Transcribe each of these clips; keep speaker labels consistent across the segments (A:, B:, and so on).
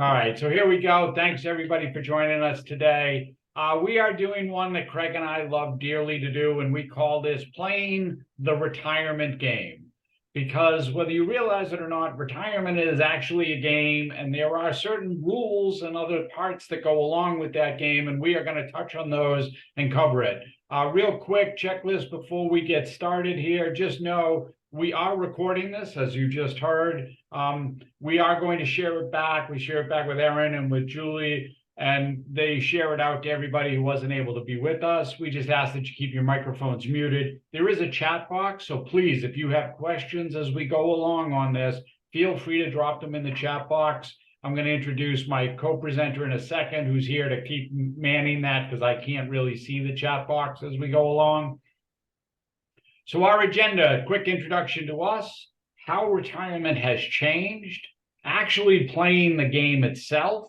A: All right, so here we go. Thanks everybody for joining us today. We are doing one that Craig and I love dearly to do, and we call this playing the retirement game. Because whether you realize it or not, retirement is actually a game, and there are certain rules and other parts that go along with that game, and we are going to touch on those and cover it. Real quick checklist before we get started here. Just know we are recording this, as you just heard. We are going to share it back. We share it back with Erin and with Julie, and they share it out to everybody who wasn't able to be with us. We just ask that you keep your microphones muted. There is a chat box, so please, if you have questions as we go along on this, feel free to drop them in the chat box. I'm going to introduce my co-presenter in a second, who's here to keep manning that because I can't really see the chat box as we go along. So our agenda, quick introduction to us, how retirement has changed, actually playing the game itself.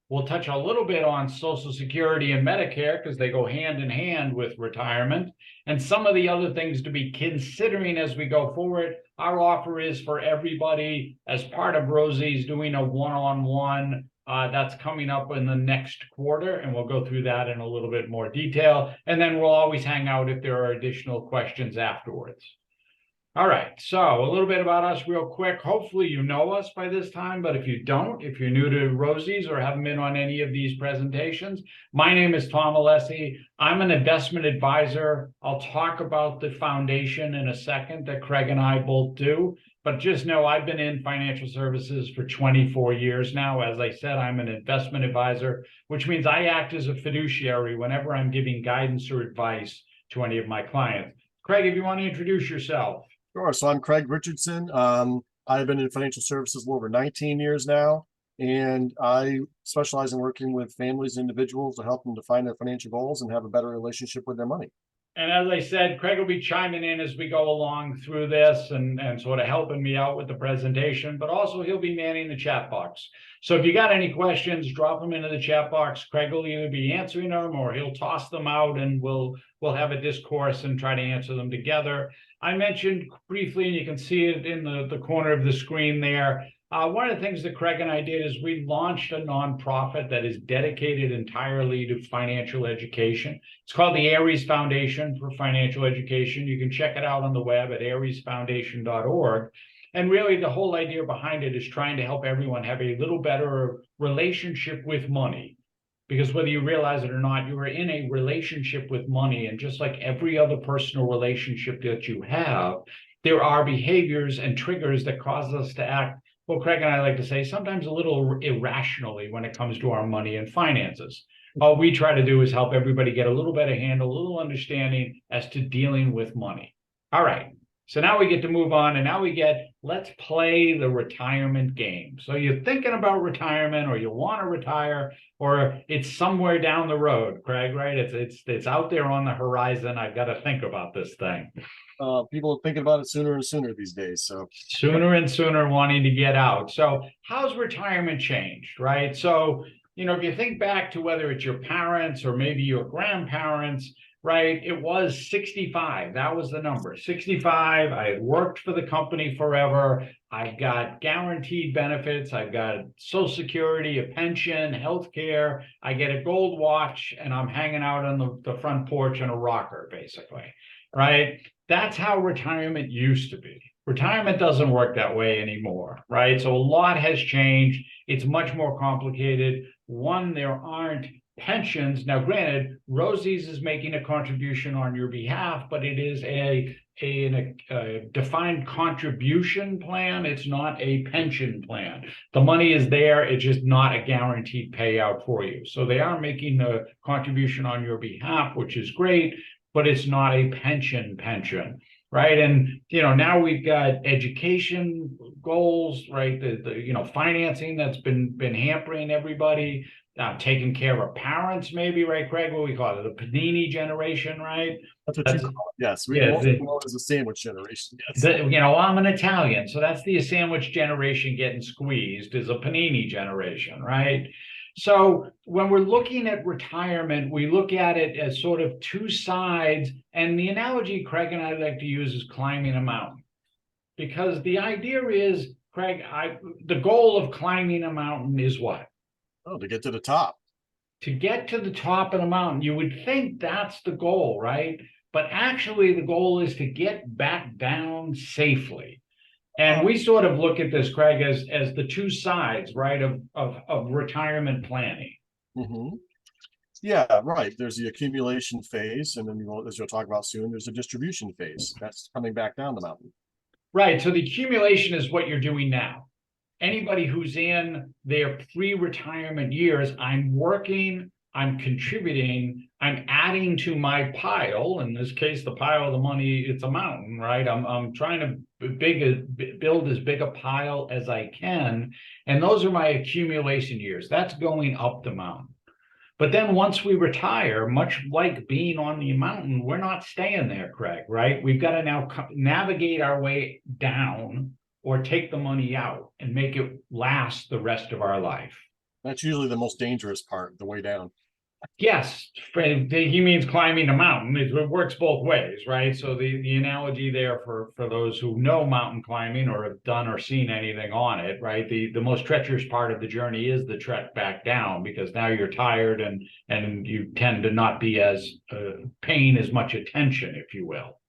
A: We'll touch a little bit on Social Security and Medicare because they go hand in hand with retirement, and some of the other things to be considering as we go forward. Our offer is for everybody as part of Rosie's doing a one-on-one that's coming up in the next quarter, and we'll go through that in a little bit more detail. And then we'll always hang out if there are additional questions afterwards. All right, so a little bit about us real quick. Hopefully you know us by this time, but if you don't, if you're new to Rosie's or haven't been on any of these presentations, my name is Tom Alessi. I'm an investment advisor. I'll talk about the foundation in a second that Craig and I both do, but just know I've been in financial services for 24 years now. As I said, I'm an investment advisor, which means I act as a fiduciary whenever I'm giving guidance or advice to any of my clients. Craig, if you want to introduce yourself.
B: Sure. So I'm Craig Richardson. I've been in financial services over 19 years now, and I specialize in working with families and individuals to help them define their financial goals and have a better relationship with their money.
A: And as I said, Craig will be chiming in as we go along through this and sort of helping me out with the presentation, but also he'll be manning the chat box. So if you got any questions, drop them into the chat box. Craig will either be answering them or he'll toss them out, and we'll have a discourse and try to answer them together. I mentioned briefly, and you can see it in the corner of the screen there, one of the things that Craig and I did is we launched a nonprofit that is dedicated entirely to financial education. It's called the Aries Foundation for Financial Education. You can check it out on the web at ariesfoundation.org. And really the whole idea behind it is trying to help everyone have a little better relationship with money. Because whether you realize it or not, you are in a relationship with money. And just like every other personal relationship that you have, there are behaviors and triggers that cause us to act, well, Craig and I like to say, sometimes a little irrationally when it comes to our money and finances. All we try to do is help everybody get a little better handle, a little understanding as to dealing with money. All right. So now we get to move on, and now let's play the retirement game. So you're thinking about retirement, or you want to retire, or it's somewhere down the road, Craig, right? It's out there on the horizon. I've got to think about this thing.
B: People are thinking about it sooner and sooner these days. So
A: sooner and sooner wanting to get out. So how's retirement changed, right? So, if you think back to whether it's your parents or maybe your grandparents, right? It was 65. That was the number. 65. I had worked for the company forever. I've got guaranteed benefits. I've got Social Security, a pension, healthcare. I get a gold watch, and I'm hanging out on the front porch in a rocker, basically, right? That's how retirement used to be. Retirement doesn't work that way anymore, right? So a lot has changed. It's much more complicated. One, there aren't pensions. Now, granted, Rosie's is making a contribution on your behalf, but it is a defined contribution plan. It's not a pension plan. The money is there. It's just not a guaranteed payout for you. So they are making a contribution on your behalf, which is great, but it's not a pension, right? And, now we've got education goals, right? The financing that's been hampering everybody. Taking care of parents, maybe, right, Craig? What we call it, the panini generation, right?
B: That's what you call it. Yes, we know it as a sandwich generation. Yes.
A: I'm an Italian, so that's the sandwich generation getting squeezed is a panini generation, right? So when we're looking at retirement, we look at it as sort of two sides, and the analogy Craig and I like to use is climbing a mountain, because the idea is, Craig, the goal of climbing a mountain is what?
B: Oh, to get to the top.
A: To get to the top of the mountain. You would think that's the goal, right? But actually, the goal is to get back down safely. And
B: Oh,
A: we sort of look at this, Craig, as the two sides, right, of retirement planning.
B: mhm. Yeah, right. There's the accumulation phase, and then as you'll talk about soon, there's a distribution phase. That's coming back down the mountain.
A: Right. So the accumulation is what you're doing now. Anybody who's in their pre-retirement years, I'm working, I'm contributing, I'm adding to my pile. In this case, the pile of the money, it's a mountain, right? I'm trying to build as big a pile as I can. And those are my accumulation years. That's going up the mountain. But then once we retire, much like being on the mountain, we're not staying there, Craig, right? We've got to now navigate our way down or take the money out and make it last the rest of our life.
B: That's usually the most dangerous part, the way down.
A: Yes, he means climbing a mountain. It works both ways, right? So the analogy there for those who know mountain climbing or have done or seen anything on it, right? The most treacherous part of the journey is the trek back down, because now you're tired and you tend to not be as paying as much attention, if you will.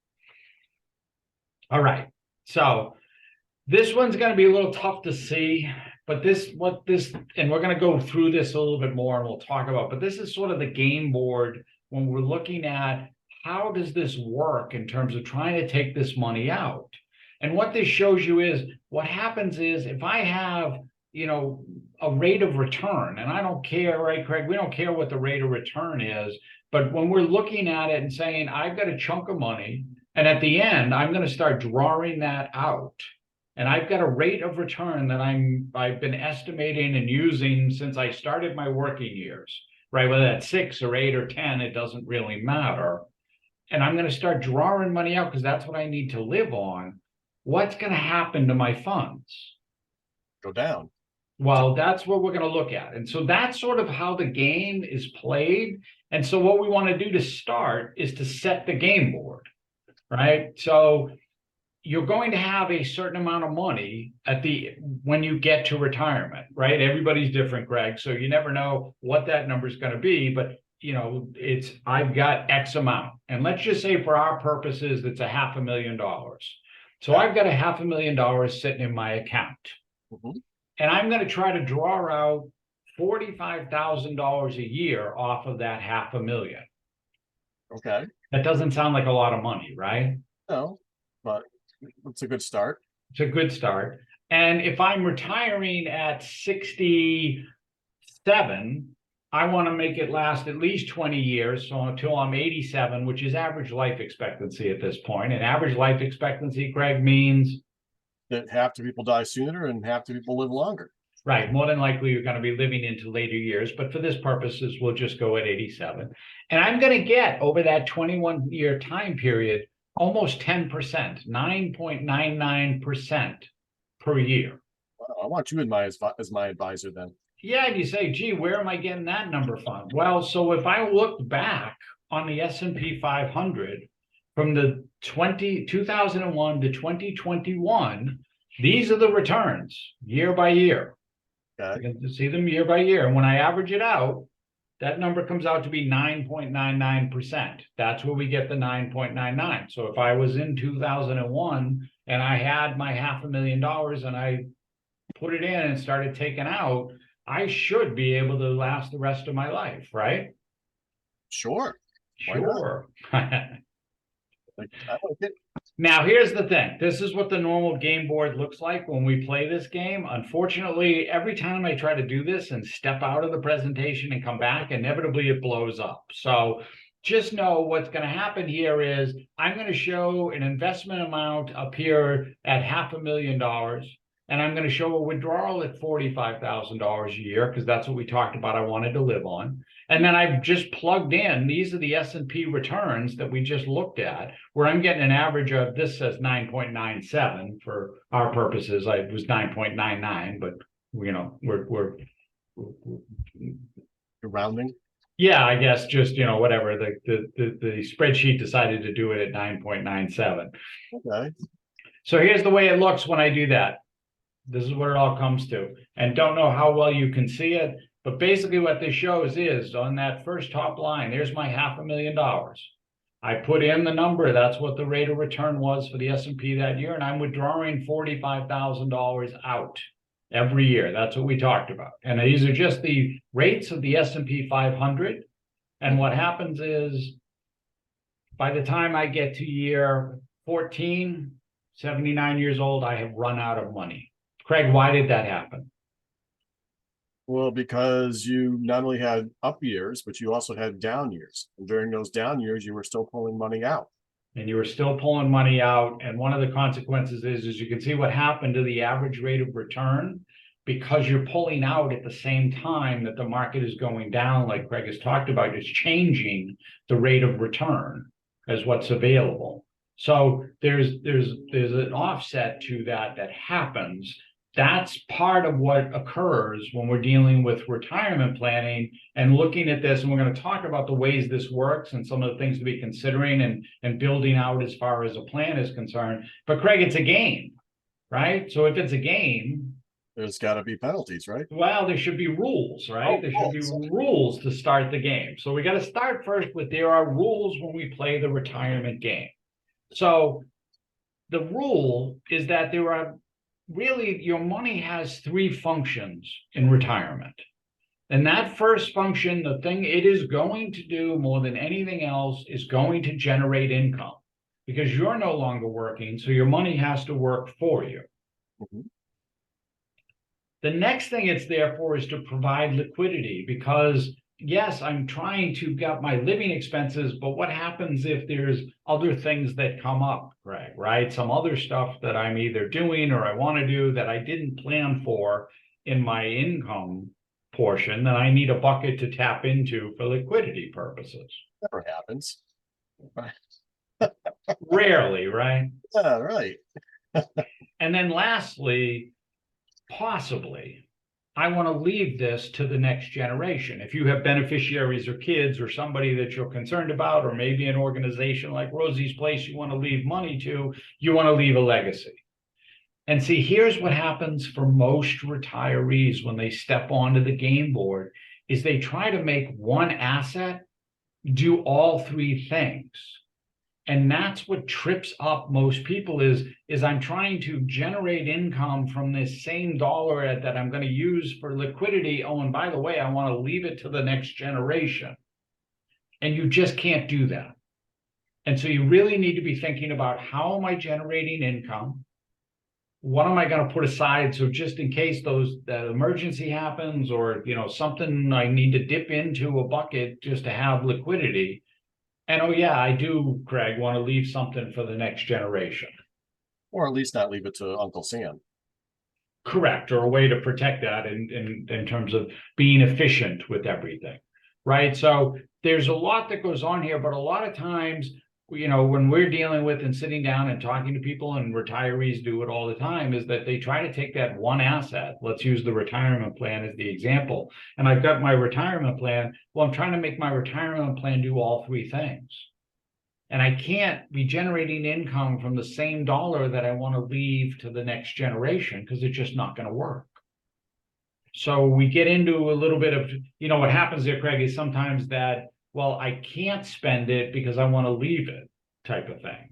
A: All right, so this one's going to be a little tough to see, but and we're going to go through this a little bit more and we'll talk about, but this is sort of the game board when we're looking at how does this work in terms of trying to take this money out. And what this shows you is what happens is if I have, a rate of return, and I don't care, right, Craig? We don't care what the rate of return is, but when we're looking at it and saying, I've got a chunk of money, and at the end, I'm going to start drawing that out. And I've got a rate of return that I've been estimating and using since I started my working years, right? Whether that's 6 or 8 or 10, it doesn't really matter. And I'm going to start drawing money out because that's what I need to live on. What's going to happen to my funds?
B: Go down.
A: Well, that's what we're going to look at. And so that's sort of how the game is played. And so what we want to do to start is to set the game board, right? So you're going to have a certain amount of money when you get to retirement, right? Everybody's different, Greg. So you never know what that number is going to be, but I've got X amount. And let's just say for our purposes, it's $500,000. So I've got $500,000 sitting in my account.
B: Mhm.
A: And I'm going to try to draw out $45,000 a year off of that $500,000.
B: Okay.
A: That doesn't sound like a lot of money, right?
B: No, but it's a good start.
A: It's a good start. And if I'm retiring at 67, I want to make it last at least 20 years. So until I'm 87, which is average life expectancy at this point. And average life expectancy, Greg, means
B: That half the people die sooner and half the people live longer.
A: right. More than likely, you're going to be living into later years. But for this purposes, we'll just go at 87. And I'm going to get over that 21-year time period almost 10%, 9.99% per year.
B: Wow, I want you as my advisor then.
A: Yeah, and you say, gee, where am I getting that number from? Well, so if I look back on the S&P 500 from the 2001 to 2021, these are the returns year by year.
B: Okay.
A: You can see them year by year. And when I average it out, that number comes out to be 9.99%. That's where we get the 9.99. So if I was in 2001 and I had my $500,000 and I put it in and started taking out, I should be able to last the rest of my life, right?
B: Sure. Why not?
A: Sure.
B: I like it.
A: Now, here's the thing. This is what the normal game board looks like when we play this game. Unfortunately, every time I try to do this and step out of the presentation and come back, inevitably it blows up. So just know what's going to happen here is I'm going to show an investment amount up here at $500,000. And I'm going to show a withdrawal at $45,000 a year because that's what we talked about I wanted to live on. And then I've just plugged in, these are the S&P returns that we just looked at, where I'm getting an average of, this says 9.97 for our purposes. It was 9.99, but we're
B: You're rounding.
A: yeah, I guess just, whatever, the spreadsheet decided to do it at 9.97.
B: Okay.
A: So here's the way it looks when I do that. This is what it all comes to. And don't know how well you can see it, But basically what this shows is on that first top line, there's my $500,000. I put in the number, that's what the rate of return was for the S&P that year, and I'm withdrawing $45,000 out every year. That's what we talked about. And these are just the rates of the S&P 500. And what happens is by the time I get to year 14, 79 years old, I have run out of money. Craig, why did that happen?
B: Well, because you not only had up years, but you also had down years. And during those down years, you were still pulling money out.
A: And you were still pulling money out. And one of the consequences is you can see what happened to the average rate of return because you're pulling out at the same time that the market is going down, like Craig has talked about, it's changing the rate of return as what's available. So there's an offset to that happens. That's part of what occurs when we're dealing with retirement planning and looking at this. And we're going to talk about the ways this works and some of the things to be considering and building out as far as a plan is concerned. But Craig, it's a game, right? So if it's a game,
B: there's got to be penalties, right?
A: well, there should be rules, right? There should be rules to start the game. So we got to start first with there are rules when we play the retirement game. So the rule is that there are really, your money has three functions in retirement. And that first function, the thing it is going to do more than anything else is going to generate income because you're no longer working. So your money has to work for you.
B: Mm-hmm.
A: The next thing it's there for is to provide liquidity because yes, I'm trying to get my living expenses, but what happens if there's other things that come up, Greg, right? Some other stuff that I'm either doing or I want to do that I didn't plan for in my income portion that I need a bucket to tap into for liquidity purposes.
B: Never happens.
A: Rarely, right?
B: Yeah, right.
A: And then lastly, possibly, I want to leave this to the next generation. If you have beneficiaries or kids or somebody that you're concerned about, or maybe an organization like Rosie's Place you want to leave money to, you want to leave a legacy. And see, here's what happens for most retirees when they step onto the game board is they try to make one asset do all three things. And that's what trips up most people is I'm trying to generate income from this same dollar that I'm going to use for liquidity. Oh, and by the way, I want to leave it to the next generation. And you just can't do that. And so you really need to be thinking about how am I generating income? What am I going to put aside? So just in case that emergency happens or, something I need to dip into a bucket just to have liquidity. And oh yeah, I do, Craig, want to leave something for the next generation.
B: Or at least not leave it to Uncle Sam.
A: Correct, or a way to protect that in terms of being efficient with everything, right? So there's a lot that goes on here, but a lot of times, when we're dealing with and sitting down and talking to people, and retirees do it all the time, is that they try to take that one asset. Let's use the retirement plan as the example. And I've got my retirement plan. Well, I'm trying to make my retirement plan do all three things. And I can't be generating income from the same dollar that I want to leave to the next generation because it's just not going to work. So we get into a little bit of, what happens there, Craig, is sometimes that, well, I can't spend it because I want to leave it type of thing.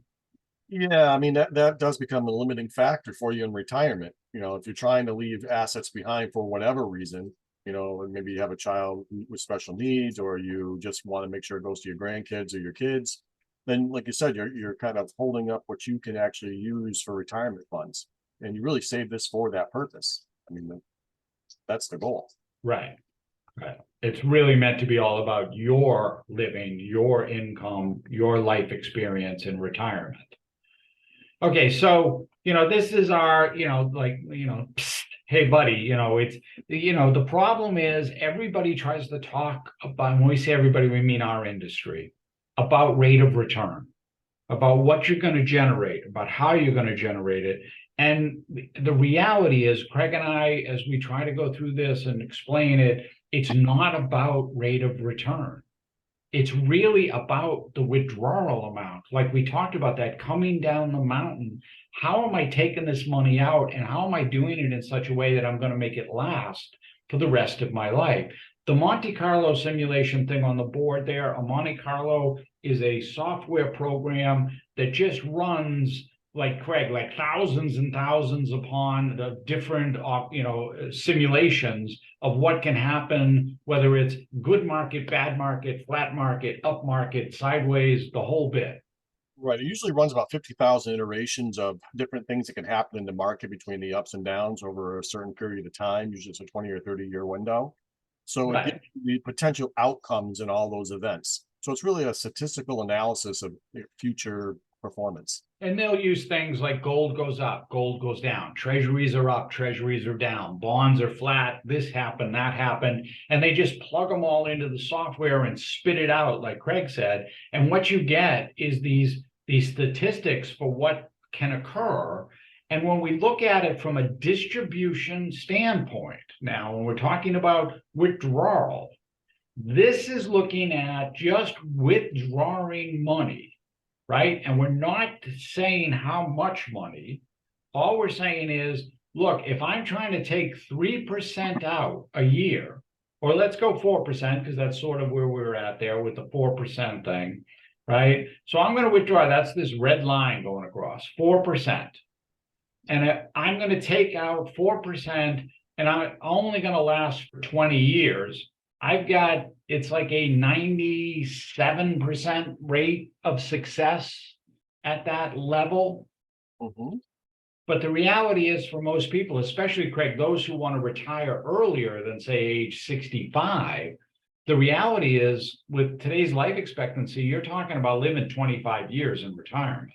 B: Yeah, I mean, that does become a limiting factor for you in retirement. If you're trying to leave assets behind for whatever reason, maybe you have a child with special needs, or you just want to make sure it goes to your grandkids or your kids, then like you said, you're kind of holding up what you can actually use for retirement funds. And you really save this for that purpose. I mean, that's the goal.
A: Right. Right. It's really meant to be all about your living, your income, your life experience in retirement. Okay, so this is our, psst, hey buddy, it's the problem is everybody tries to talk about, when we say everybody, we mean our industry, about rate of return, about what you're going to generate, about how you're going to generate it. And the reality is, Craig and I, as we try to go through this and explain it, it's not about rate of return. It's really about the withdrawal amount. Like we talked about that coming down the mountain. How am I taking this money out and how am I doing it in such a way that I'm going to make it last for the rest of my life. The Monte Carlo simulation thing on the board there, a Monte Carlo is a software program that just runs, like Craig, like thousands and thousands upon the different, simulations of what can happen, whether it's good market, bad market, flat market, up market, sideways, the whole bit.
B: Right. It usually runs about 50,000 iterations of different things that can happen in the market between the ups and downs over a certain period of time. Usually it's a 20 or 30-year window. So it gives you the potential outcomes in all those events. So it's really a statistical analysis of future performance.
A: And they'll use things like gold goes up, gold goes down, treasuries are up, treasuries are down, bonds are flat, this happened, that happened. And they just plug them all into the software and spit it out, like Craig said. And what you get is these statistics for what can occur. And when we look at it from a distribution standpoint, now, when we're talking about withdrawal, this is looking at just withdrawing money. Right? And we're not saying how much money. All we're saying is, look, if I'm trying to take 3% out a year, or let's go 4%, because that's sort of where we're at there with the 4% thing, right? So I'm going to withdraw. That's this red line going across, 4%. And I'm going to take out 4%, and I'm only going to last for 20 years. I've got, it's like a 97% rate of success at that level.
B: Mm-hmm.
A: But the reality is, for most people, especially Craig, those who want to retire earlier than, say, age 65, the reality is, with today's life expectancy, you're talking about living 25 years in retirement.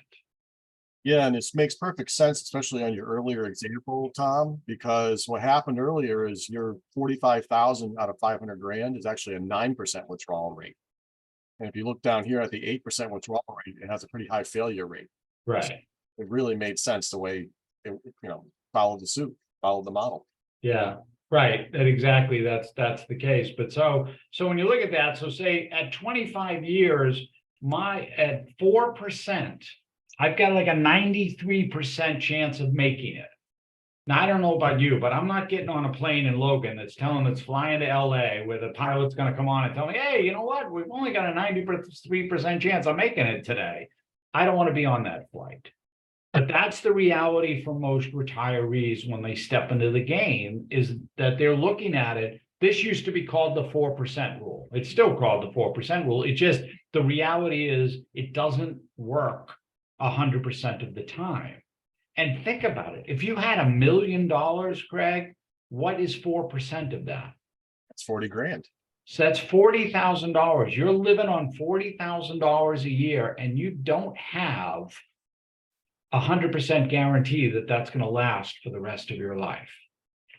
B: Yeah, and this makes perfect sense, especially on your earlier example, Tom, because what happened earlier is your 45,000 out of 500 grand is actually a 9% withdrawal rate. And if you look down here at the 8% withdrawal rate, it has a pretty high failure rate.
A: Right.
B: So it really made sense the way it, followed the suit, followed the model.
A: Yeah, right. Exactly. That's the case. But so when you look at that, so say at 25 years, at 4%, I've got like a 93% chance of making it. Now, I don't know about you, but I'm not getting on a plane in Logan that's flying to LA, where the pilot's going to come on and tell me, hey, you know what? We've only got a 93% chance of making it today. I don't want to be on that flight. But that's the reality for most retirees when they step into the game, is that they're looking at it. This used to be called the 4% rule. It's still called the 4% rule. It just, the reality is it doesn't work 100% of the time. And think about it. If you had $1 million, Craig, what is 4% of that?
B: That's 40 grand.
A: So that's $40,000. You're living on $40,000 a year, and you don't have 100% guarantee that that's going to last for the rest of your life.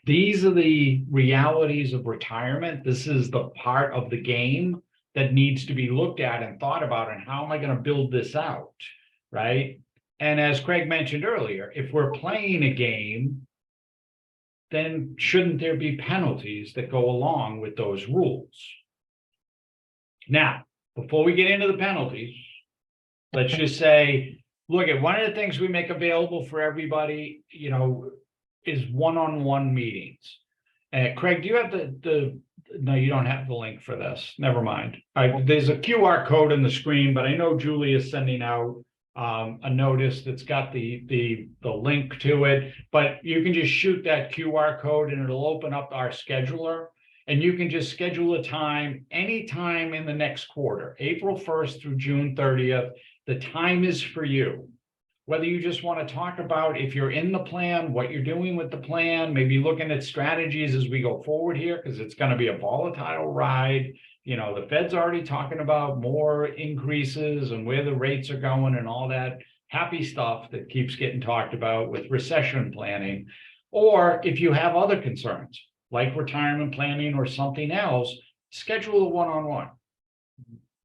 A: These are the realities of retirement. This is the part of the game that needs to be looked at and thought about, and how am I going to build this out? Right. And as Craig mentioned earlier, if we're playing a game, then shouldn't there be penalties that go along with those rules? Now, before we get into the penalties, let's just say, look, at one of the things we make available for everybody, is one-on-one meetings. Craig, do you have no, you don't have the link for this. Never mind. There's a QR code on the screen, but I know Julie is sending out a notice that's got the link to it, but you can just shoot that QR code and it'll open up our scheduler, and you can just schedule a time anytime in the next quarter, April 1st through June 30th. The time is for you. Whether you just want to talk about, if you're in the plan, what you're doing with the plan, maybe looking at strategies as we go forward here, because it's going to be a volatile ride. The Fed's already talking about more increases and where the rates are going and all that happy stuff that keeps getting talked about with recession planning. Or if you have other concerns like retirement planning or something else, schedule a one-on-one.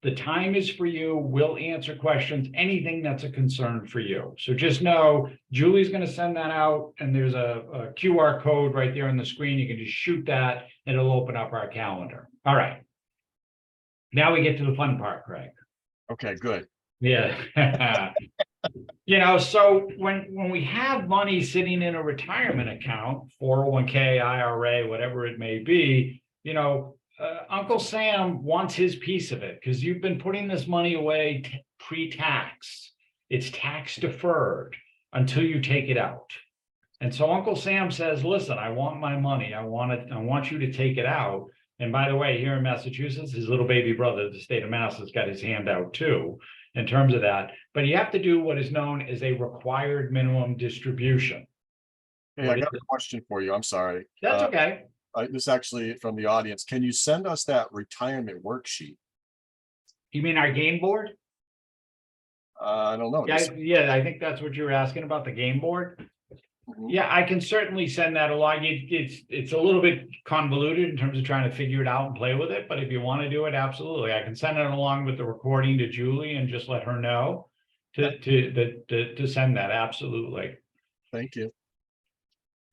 A: The time is for you. We'll answer questions, anything that's a concern for you. So just know Julie's going to send that out, and there's a QR code right there on the screen. You can just shoot that and it'll open up our calendar. All right. Now we get to the fun part, Craig.
B: Okay, good.
A: Yeah. You know, so when we have money sitting in a retirement account, 401k, IRA, whatever it may be, you know, Uncle Sam wants his piece of it because you've been putting this money away pre-tax. It's tax deferred until you take it out. And so Uncle Sam says, listen, I want my money. I want you to take it out. And by the way, here in Massachusetts, his little baby brother, the state of Mass, has got his hand out too, in terms of that. But you have to do what is known as a required minimum distribution.
B: Hey, I got a question for you. I'm sorry.
A: That's okay.
B: This actually from the audience. Can you send us that retirement worksheet?
A: You mean our game board?
B: I don't know.
A: Yeah, I think that's what you're asking about, the game board.
B: Mhm.
A: Yeah, I can certainly send that along. It's a little bit convoluted in terms of trying to figure it out and play with it, but if you want to do it, absolutely. I can send it along with the recording to Julie and just let her know to send that. Absolutely.
B: Thank you.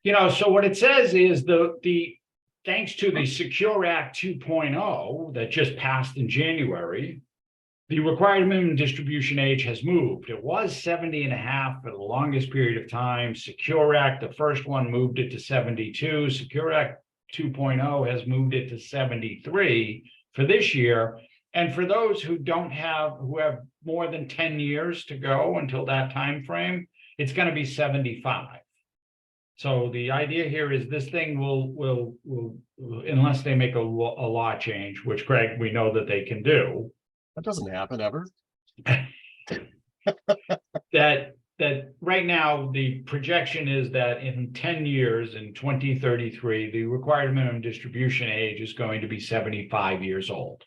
A: You know, so what it says is the thanks to the Secure Act 2.0 that just passed in January, the required minimum distribution age has moved. It was 70 and a half for the longest period of time. Secure Act, the first one, moved it to 72. Secure Act 2.0 has moved it to 73 for this year. And for those who have more than 10 years to go until that time frame, it's going to be 75. So the idea here is this thing will unless they make a law change, which Greg, we know that they can do.
B: That doesn't happen ever.
A: that right now, the projection is that in 10 years, in 2033, the required minimum distribution age is going to be 75 years old.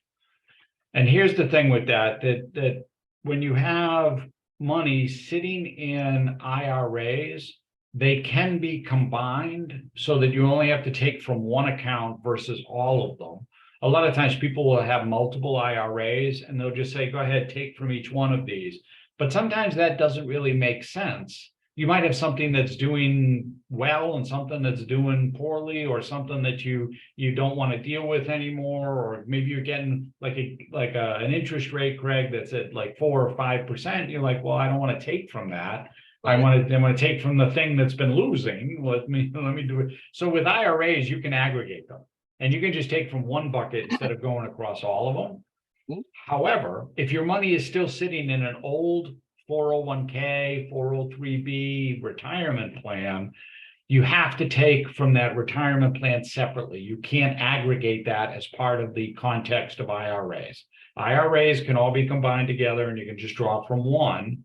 A: And here's the thing with that when you have money sitting in IRAs, they can be combined so that you only have to take from one account versus all of them. A lot of times people will have multiple IRAs and they'll just say, go ahead, take from each one of these. But sometimes that doesn't really make sense. You might have something that's doing well and something that's doing poorly, or something that you don't want to deal with anymore, or maybe you're getting an interest rate, Craig, that's at like 4 or 5%. You're like, well, I don't want to take from that.
B: Right.
A: I want to take from the thing that's been losing. Let me do it. So with IRAs, you can aggregate them. And you can just take from one bucket instead of going across all of them.
B: Mhm.
A: However, if your money is still sitting in an old 401k, 403b retirement plan, you have to take from that retirement plan separately. You can't aggregate that as part of the context of IRAs. IRAs can all be combined together and you can just draw from one.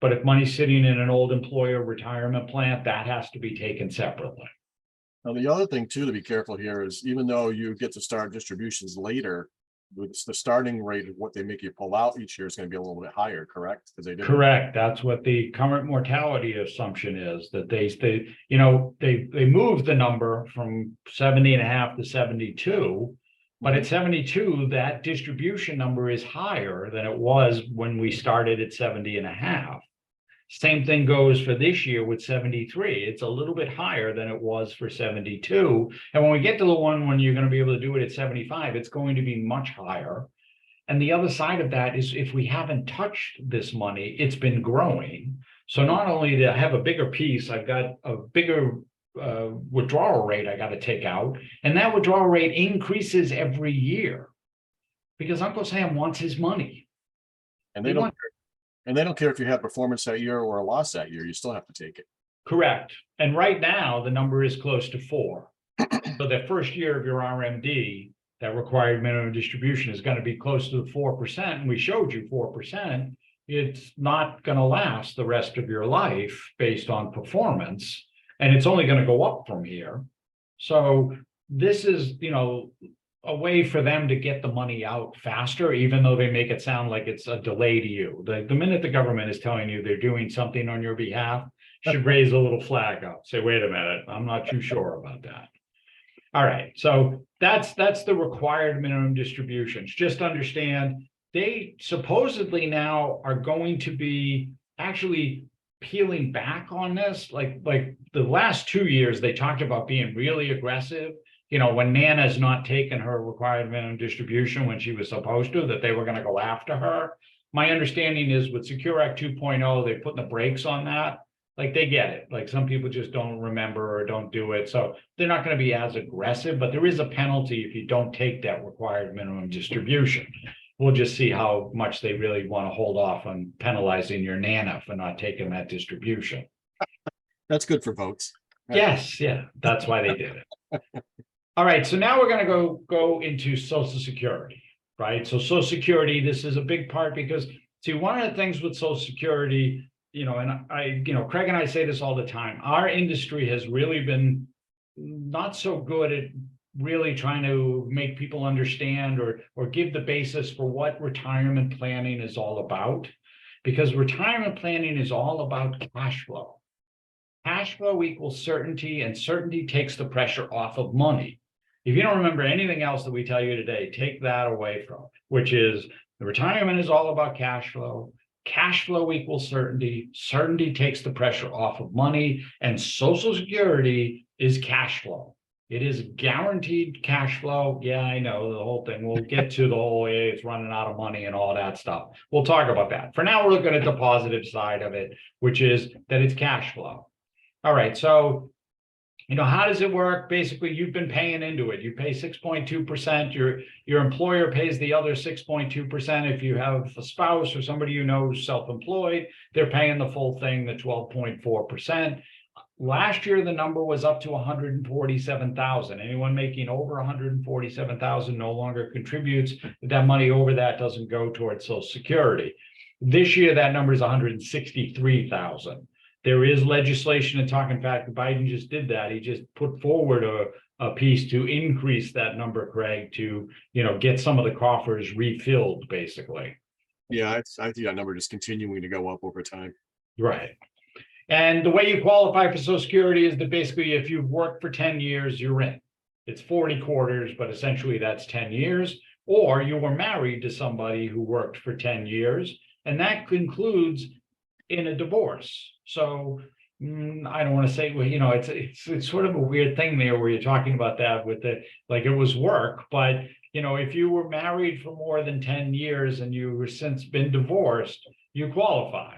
A: But if money's sitting in an old employer retirement plan, that has to be taken separately.
B: Now, the other thing too, to be careful here is even though you get to start distributions later, the starting rate of what they make you pull out each year is going to be a little bit higher, correct? Because they did.
A: Correct. That's what the current mortality assumption is, that they moved the number from 70 and a half to 72. But at 72, that distribution number is higher than it was when we started at 70 and a half. Same thing goes for this year with 73. It's a little bit higher than it was for 72. And when we get to the one when you're going to be able to do it at 75, it's going to be much higher. And the other side of that is if we haven't touched this money, it's been growing. So not only do I have a bigger piece, I've got a bigger withdrawal rate I got to take out. And that withdrawal rate increases every year because Uncle Sam wants his money.
B: And they don't care if you have performance that year or a loss that year, you still have to take it.
A: Correct. And right now, the number is close to 4. So the first year of your RMD, that required minimum distribution is going to be close to the 4%. And we showed you 4%. It's not going to last the rest of your life based on performance. And it's only going to go up from here. So this is, a way for them to get the money out faster, even though they make it sound like it's a delay to you. The minute the government is telling you they're doing something on your behalf, should raise a little flag up. Say, wait a minute, I'm not too sure about that. All right, so that's the required minimum distributions. Just understand they supposedly now are going to be actually peeling back on this. Like the last 2 years, they talked about being really aggressive. When Nana's not taken her required minimum distribution when she was supposed to, that they were going to go after her. my understanding is with Secure Act 2.0, they're putting the brakes on that. Like they get it. Like some people just don't remember or don't do it. So they're not going to be as aggressive, but there is a penalty if you don't take that required minimum distribution. We'll just see how much they really want to hold off on penalizing your Nana for not taking that distribution.
B: That's good for votes.
A: Yes, yeah, that's why they did it. All right, so now we're going to go into Social Security, right? So Social Security, this is a big part because, see, one of the things with Social Security, and Craig and I say this all the time, our industry has really been not so good at really trying to make people understand or give the basis for what retirement planning is all about, because retirement planning is all about cash flow. Cash flow equals certainty, and certainty takes the pressure off of money. If you don't remember anything else that we tell you today, take that away from it, which is the retirement is all about cash flow. Cash flow equals certainty. Certainty takes the pressure off of money, and Social Security is cash flow. It is guaranteed cash flow. Yeah, I know the whole thing. We'll get to the whole it's running out of money and all that stuff. We'll talk about that. For now, we're looking at the positive side of it, which is that it's cash flow. All right, so how does it work? Basically, you've been paying into it. You pay 6.2%. Your employer pays the other 6.2%. If you have a spouse or somebody who's self-employed, they're paying the full thing, the 12.4%. Last year, the number was up to 147,000. Anyone making over 147,000 no longer contributes. That money over that doesn't go towards Social Security. This year, that number is 163,000. There is legislation and talk. In fact, Biden just did that. He just put forward a piece to increase that number, Craig, to get some of the coffers refilled, basically.
B: Yeah, I think that number is continuing to go up over time.
A: Right. And the way you qualify for Social Security is that basically if you've worked for 10 years, you're in. It's 40 quarters, but essentially that's 10 years. Or you were married to somebody who worked for 10 years, and that concludes in a divorce. So I don't want to say, it's sort of a weird thing there where you're talking about that with like it was work, but if you were married for more than 10 years and you have since been divorced, you qualify.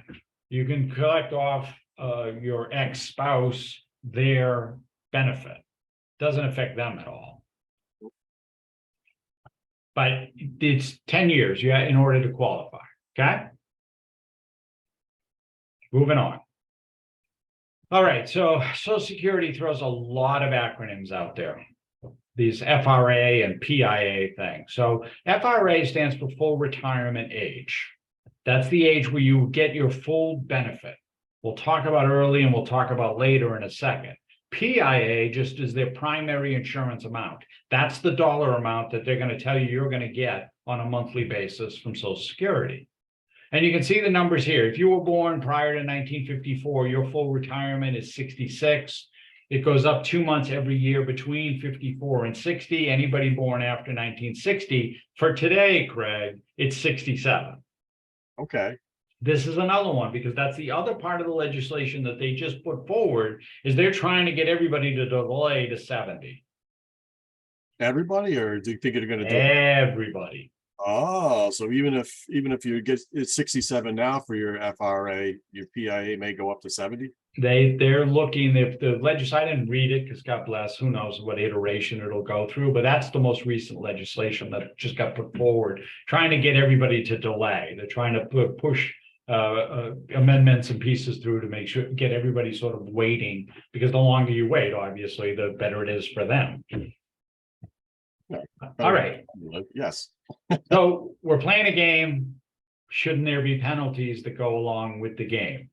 A: You can collect off your ex-spouse their benefit. Doesn't affect them at all. But it's 10 years in order to qualify. Okay. Moving on. All right, so Social Security throws a lot of acronyms out there, these FRA and PIA things. So FRA stands for full retirement age. That's the age where you get your full benefit. We'll talk about early and we'll talk about later in a second. PIA just is their primary insurance amount. That's the dollar amount that they're going to tell you you're going to get on a monthly basis from Social Security. And you can see the numbers here. If you were born prior to 1954, your full retirement is 66. It goes up 2 months every year between 54 and 60. Anybody born after 1960, for today, Craig, it's 67.
B: Okay.
A: This is another one because that's the other part of the legislation that they just put forward is they're trying to get everybody to delay to 70.
B: Everybody, or do you think they're going to do
A: everybody?
B: Oh, so even if you get it's 67 now for your FRA, your PIA may go up to 70.
A: They're looking, if the legislation, I didn't read it because God bless, who knows what iteration it'll go through, but that's the most recent legislation that just got put forward, trying to get everybody to delay. They're trying to push amendments and pieces through to make sure get everybody sort of waiting, because the longer you wait, obviously, the better it is for them. All right.
B: Yes.
A: So we're playing a game. Shouldn't there be penalties that go along with the game?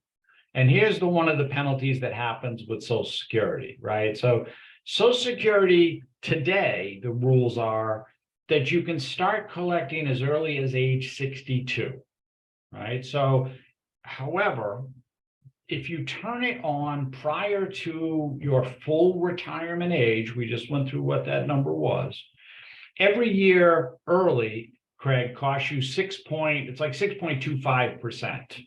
A: And here's one of the penalties that happens with Social Security, right? So Social Security today, the rules are that you can start collecting as early as age 62, right? So, however, if you turn it on prior to your full retirement age, we just went through what that number was. Every year early, Craig, costs you it's like 6.25%,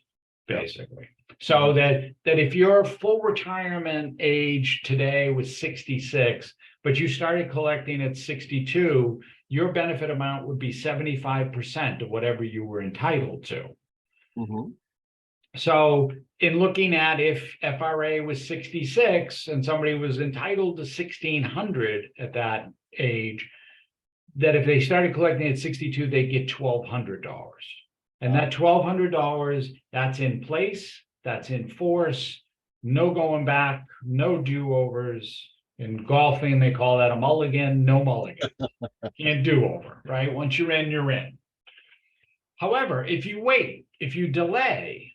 A: basically. So that if your full retirement age today was 66, but you started collecting at 62, your benefit amount would be 75% of whatever you were entitled to.
B: Mhm.
A: So in looking at if FRA was 66 and somebody was entitled to 1,600 at that age, that if they started collecting at 62, they get $1,200. And that $1,200, that's in place, that's in force, no going back, no do-overs. In golfing, they call that a mulligan, no mulligan. Can't do over, right? Once you're in, you're in. However, if you wait, if you delay,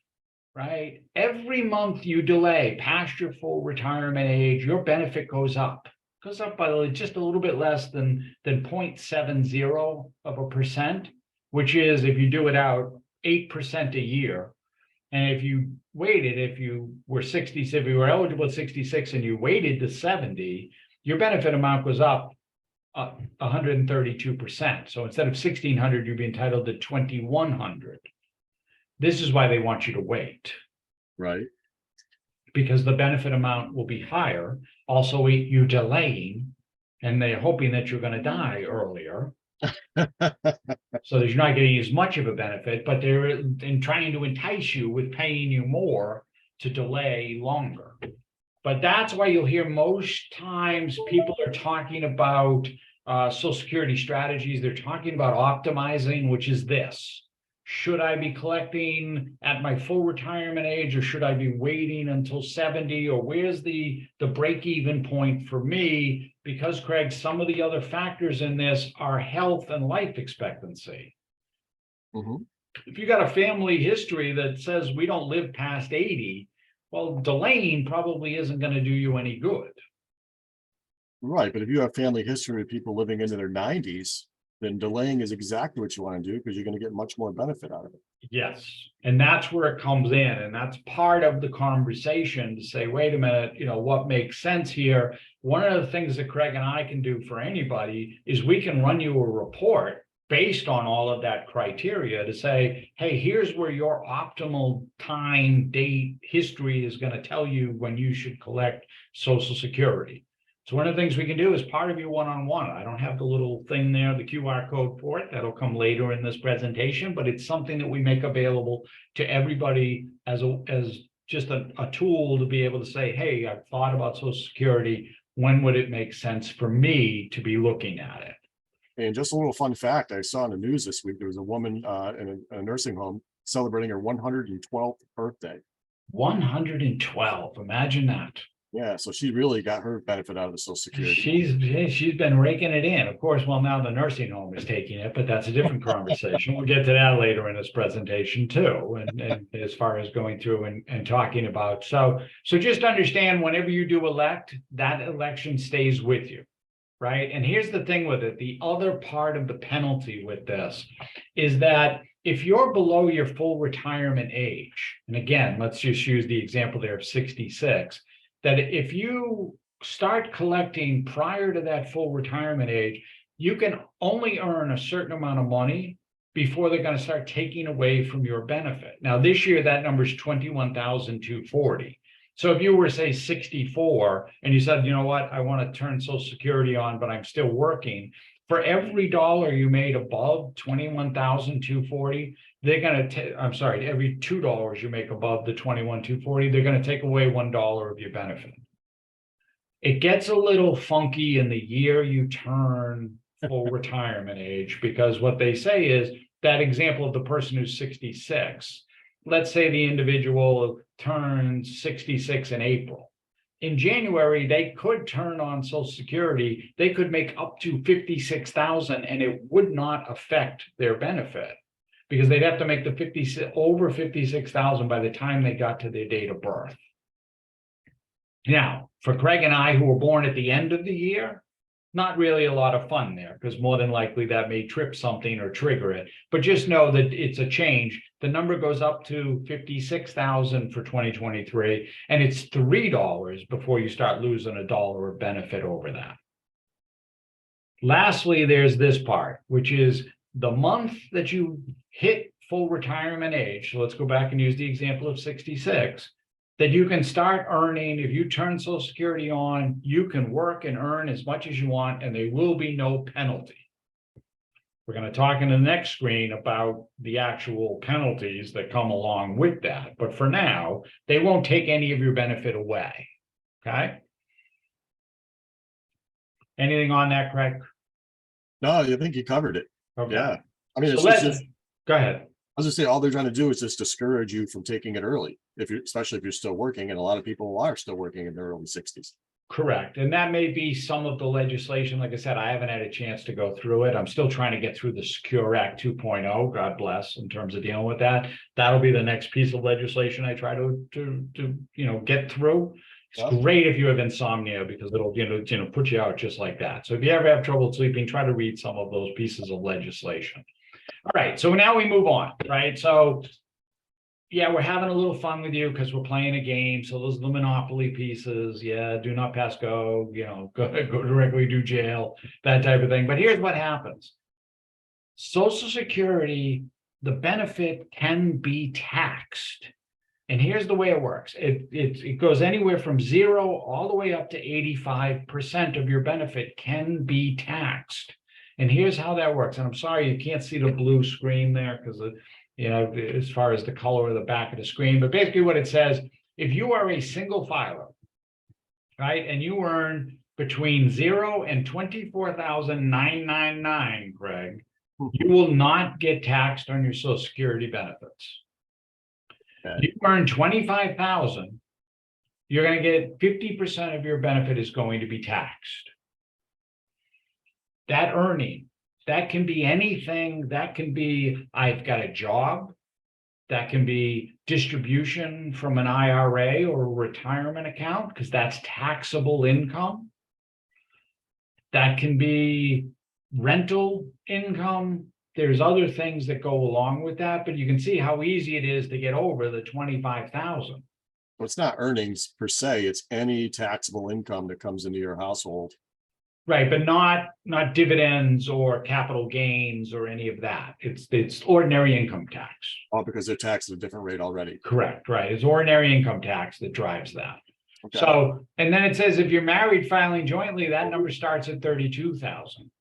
A: right? Every month you delay past your full retirement age, your benefit goes up. Goes up by just a little bit less than 0.70%, which is, if you do it out, 8% a year. And if you waited, if you were 60, if you were eligible at 66 and you waited to 70, your benefit amount goes up 132%. So instead of 1,600, you'd be entitled to 2,100. This is why they want you to wait,
B: Right.
A: because the benefit amount will be higher. Also, you delaying, and they're hoping that you're going to die earlier, so that you're not getting as much of a benefit, but they're in trying to entice you with paying you more to delay longer. But that's why you'll hear most times people are talking about Social Security strategies. They're talking about optimizing, which is this. Should I be collecting at my full retirement age, or should I be waiting until 70? Or where's the break-even point for me? Because, Craig, some of the other factors in this are health and life expectancy.
B: Mhm.
A: If you got a family history that says we don't live past 80, well, delaying probably isn't going to do you any good.
B: Right, but if you have family history of people living into their 90s, then delaying is exactly what you want to do, because you're going to get much more benefit out of it.
A: Yes, and that's where it comes in, and that's part of the conversation to say, wait a minute, what makes sense here? One of the things that Craig and I can do for anybody is we can run you a report based on all of that criteria to say, hey, here's where your optimal time, date, history is going to tell you when you should collect Social Security. So one of the things we can do is part of your one-on-one. I don't have the little thing there, the QR code for it. That'll come later in this presentation, but it's something that we make available to everybody as just a tool to be able to say, hey, I've thought about Social Security. When would it make sense for me to be looking at it?
B: And just a little fun fact, I saw in the news this week, there was a woman in a nursing home celebrating her 112th birthday.
A: 112, imagine that.
B: Yeah, so she really got her benefit out of the Social Security.
A: She's been raking it in. Of course, well, now the nursing home is taking it, but that's a different conversation. We'll get to that later in this presentation too, and as far as going through and talking about. So just understand, whenever you do elect, that election stays with you, right? And here's the thing with it. The other part of the penalty with this is that if you're below your full retirement age, and again, let's just use the example there of 66, that if you start collecting prior to that full retirement age, you can only earn a certain amount of money before they're going to start taking away from your benefit. Now, this year, that number is $21,240. So if you were, say, 64 and you said, you know what, I want to turn Social Security on, but I'm still working, for every dollar you made above $21,240, they're going to, I'm sorry, every $2 you make above the $21,240, they're going to take away $1 of your benefit. It gets a little funky in the year you turn full retirement age, because what they say is that example of the person who's 66, let's say the individual turns 66 in April. In January, they could turn on Social Security. They could make up to $56,000 and it would not affect their benefit, because they'd have to make the over $56,000 by the time they got to their date of birth. Now, for Craig and I, who were born at the end of the year, not really a lot of fun there, because more than likely that may trip something or trigger it. But just know that it's a change. The number goes up to $56,000 for 2023, and it's $3 before you start losing $1 of benefit over that. Lastly, there's this part, which is the month that you hit full retirement age. So let's go back and use the example of 66. That you can start earning. If you turn Social Security on, you can work and earn as much as you want, and there will be no penalty. We're going to talk in the next screen about the actual penalties that come along with that. But for now, they won't take any of your benefit away. Okay. Anything on that, Craig?
B: No, I think you covered it.
A: Okay.
B: Yeah. I mean,
A: So
B: it's
A: let's
B: just,
A: go ahead.
B: I was just saying, all they're trying to do is just discourage you from taking it early, if you're, especially if you're still working, and a lot of people are still working in their early 60s.
A: Correct. And that may be some of the legislation. Like I said, I haven't had a chance to go through it. I'm still trying to get through the Secure Act 2.0, God bless, in terms of dealing with that. That'll be the next piece of legislation I try to get through. It's
B: Yep.
A: great if you have insomnia because it'll put you out just like that. So if you ever have trouble sleeping, try to read some of those pieces of legislation. All right, so now we move on, right? So yeah, we're having a little fun with you because we're playing a game. So those are the Monopoly pieces. Yeah, do not pass go, go directly to jail, that type of thing. But here's what happens. Social Security, the benefit can be taxed. And here's the way it works. It goes anywhere from 0 all the way up to 85% of your benefit can be taxed. And here's how that works. And I'm sorry, you can't see the blue screen there because as far as the color of the back of the screen, but basically what it says, if you are a single filer, right, and you earn between 0 and 24,999, Greg, you will not get taxed on your Social Security benefits.
B: Okay.
A: You earn 25,000, you're going to get 50% of your benefit is going to be taxed. That earning, that can be anything. That can be, I've got a job. That can be distribution from an IRA or a retirement account, because that's taxable income. That can be rental income. There's other things that go along with that, but you can see how easy it is to get over the 25,000.
B: Well, it's not earnings per se, it's any taxable income that comes into your household.
A: Right, but not dividends or capital gains or any of that. It's ordinary income tax.
B: All because they're taxed at a different rate already.
A: Correct, right. It's ordinary income tax that drives that.
B: Okay.
A: So, and then it says if you're married filing jointly, that number starts at 32,000.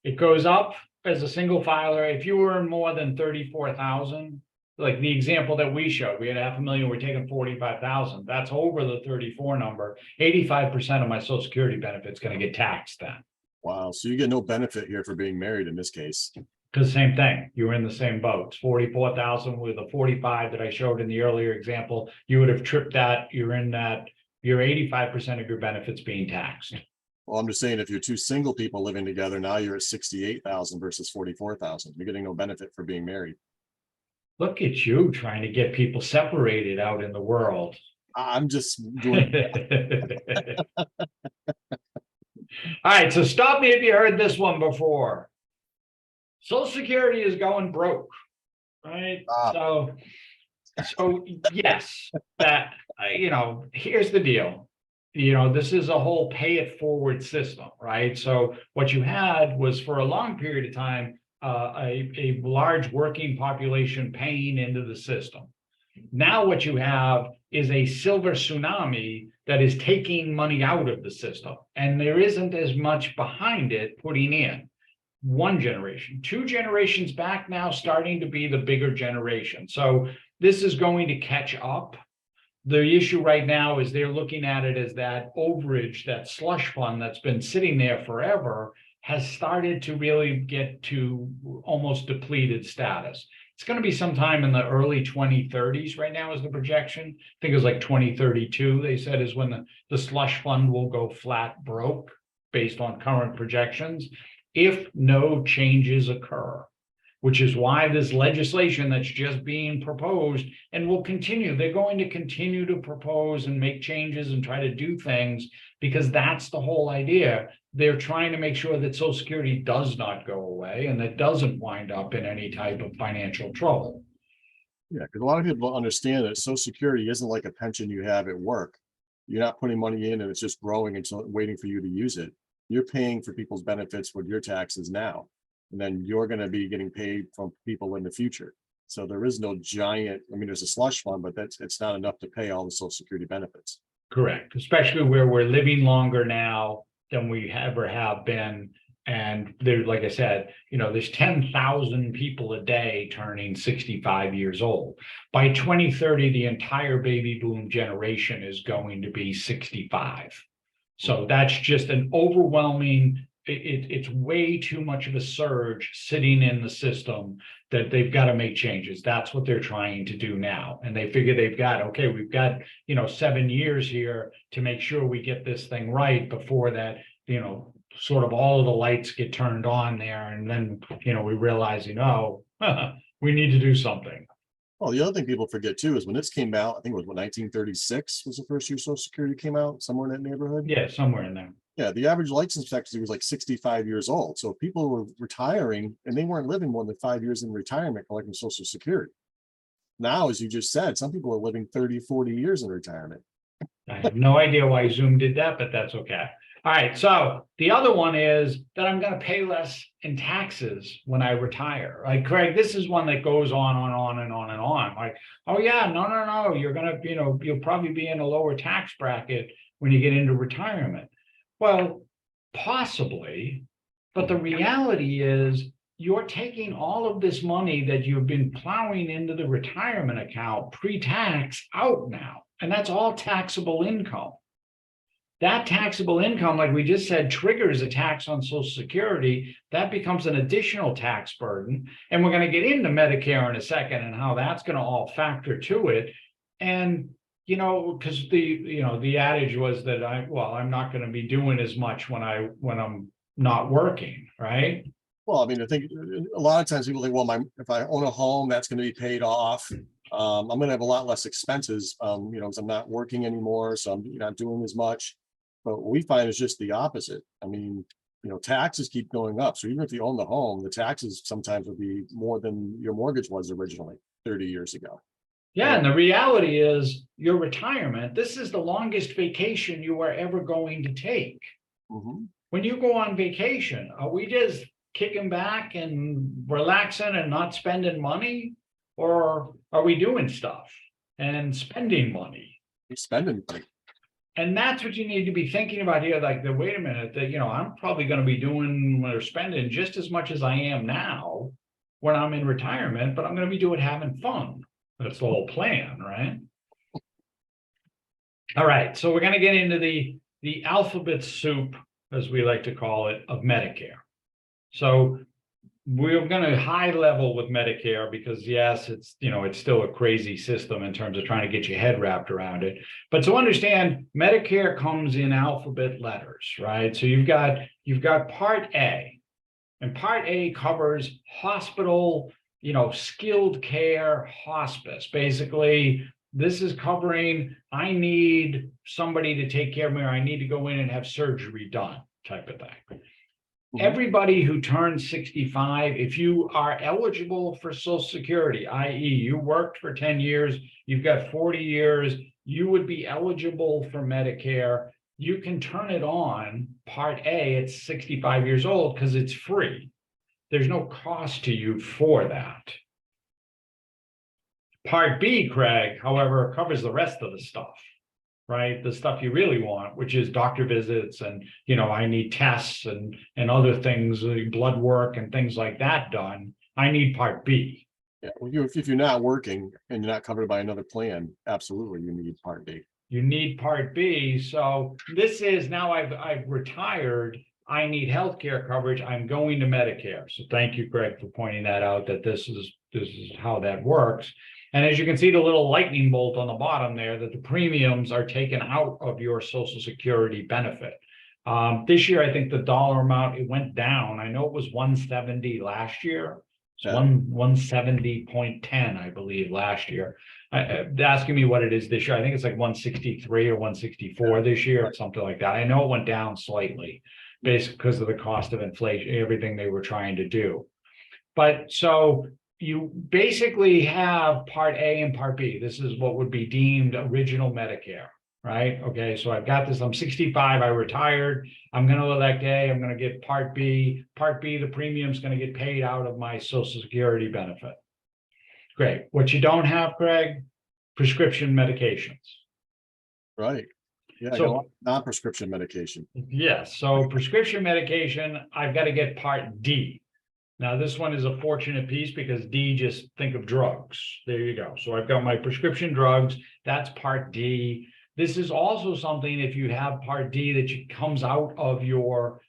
A: It goes up as a single filer. If you earn more than 34,000, like the example that we showed, we had $500,000, we're taking 45,000. That's over the 34 number. 85% of my Social Security benefit is going to get taxed then.
B: Wow. So you get no benefit here for being married in this case.
A: Because same thing, you were in the same boat. It's 44,000 with a 45 that I showed in the earlier example. You would have tripped that. You're in that. You're 85% of your benefits being taxed.
B: Well, I'm just saying, if you're two single people living together, now you're at 68,000 versus 44,000. You're getting no benefit for being married.
A: Look at you trying to get people separated out in the world.
B: I'm just doing.
A: All right, so stop me if you heard this one before. Social Security is going broke, right? So yes, that here's the deal. This is a whole pay it forward system, right? So what you had was, for a long period of time, a large working population paying into the system. Now what you have is a silver tsunami that is taking money out of the system, and there isn't as much behind it putting in. One generation, 2 generations back now, starting to be the bigger generation. So this is going to catch up. The issue right now is they're looking at it as that overage, that slush fund that's been sitting there forever, has started to really get to almost depleted status. It's going to be sometime in the early 2030s right now is the projection. I think it was like 2032, they said, is when the slush fund will go flat broke based on current projections, if no changes occur, which is why this legislation that's just being proposed and will continue, they're going to continue to propose and make changes and try to do things, because that's the whole idea. They're trying to make sure that Social Security does not go away and that doesn't wind up in any type of financial trouble.
B: Yeah, because a lot of people don't understand that Social Security isn't like a pension you have at work. You're not putting money in and it's just growing until waiting for you to use it. You're paying for people's benefits with your taxes now, and then you're going to be getting paid from people in the future. So there is no giant, there's a slush fund, but it's not enough to pay all the Social Security benefits.
A: Correct, especially where we're living longer now than we ever have been. And there, like I said, there's 10,000 people a day turning 65 years old. By 2030, the entire baby boom generation is going to be 65. So that's just an overwhelming, it's way too much of a surge sitting in the system that they've got to make changes. That's what they're trying to do now. And they figure we've got, 7 years here to make sure we get this thing right before that, sort of all of the lights get turned on there. And then, we realize, we need to do something.
B: Well, the other thing people forget too is when this came out, I think it was 1936 was the first year Social Security came out, somewhere in that neighborhood.
A: Yeah, somewhere in there.
B: Yeah, the average life expectancy was like 65 years old. So people were retiring and they weren't living more than 5 years in retirement collecting Social Security. Now, as you just said, some people are living 30, 40 years in retirement.
A: I have no idea why Zoom did that, but that's okay. All right, so the other one is that I'm going to pay less in taxes when I retire. Like, Craig, this is one that goes on and on and on and on. Like, oh yeah, no, you're going to, you'll probably be in a lower tax bracket when you get into retirement. Well, possibly, but the reality is you're taking all of this money that you've been plowing into the retirement account pre-tax out now, and that's all taxable income. That taxable income, like we just said, triggers a tax on Social Security. That becomes an additional tax burden. And we're going to get into Medicare in a second and how that's going to all factor to it. And, because the adage was that I'm not going to be doing as much when I'm not working, right?
B: Well, I mean, I think a lot of times people think, well, if I own a home, that's going to be paid off. I'm going to have a lot less expenses, because I'm not working anymore. So I'm not doing as much. But what we find is just the opposite. I mean, taxes keep going up. So even if you own the home, the taxes sometimes will be more than your mortgage was originally 30 years ago.
A: Yeah, and the reality is your retirement, this is the longest vacation you are ever going to take.
B: Mm-hmm.
A: When you go on vacation, are we just kicking back and relaxing and not spending money? Or are we doing stuff and spending money?
B: You're spending money.
A: And that's what you need to be thinking about here. Like, wait a minute, that, I'm probably going to be doing or spending just as much as I am now when I'm in retirement, but I'm going to be doing having fun. That's the whole plan, right? All right. So we're going to get into the alphabet soup, as we like to call it, of Medicare. So we're going to high level with Medicare because yes, it's still a crazy system in terms of trying to get your head wrapped around it. But to understand, Medicare comes in alphabet letters, right? So you've got Part A, and Part A covers hospital, skilled care hospice. Basically, this is covering, I need somebody to take care of me, or I need to go in and have surgery done, type of thing. Everybody who turns 65, if you are eligible for Social Security, i.e. you worked for 10 years, you've got 40 years, you would be eligible for Medicare. You can turn it on, Part A, at 65 years old because it's free. There's no cost to you for that. Part B, Craig, however, covers the rest of the stuff. Right? The stuff you really want, which is doctor visits and, I need tests and other things, blood work and things like that done. I need Part B.
B: Yeah, well, if you're not working and you're not covered by another plan, absolutely, you need Part B.
A: You need Part B. So this is now I've retired. I need healthcare coverage. I'm going to Medicare. So thank you, Greg, for pointing that out, that this is how that works. And as you can see, the little lightning bolt on the bottom there, that the premiums are taken out of your Social Security benefit. This year, I think the dollar amount, it went down. I know it was 170 last year. It's 170.10, I believe, last year. Asking me what it is this year, I think it's like 163 or 164 this year, or something like that. I know it went down slightly, basically because of the cost of inflation, everything they were trying to do. But so you basically have Part A and Part B. This is what would be deemed original Medicare, right? Okay, so I've got this, I'm 65, I retired, I'm going to elect A, I'm going to get Part B. Part B, the premium's going to get paid out of my Social Security benefit. Great. What you don't have, Greg, prescription medications.
B: Right. Yeah, I got a
A: So
B: lot of non-prescription medication.
A: yes, so prescription medication, I've got to get Part D. Now, this one is a fortunate piece because D, just think of drugs. There you go. So I've got my prescription drugs. That's Part D. This is also something, if you have Part D, that comes out of your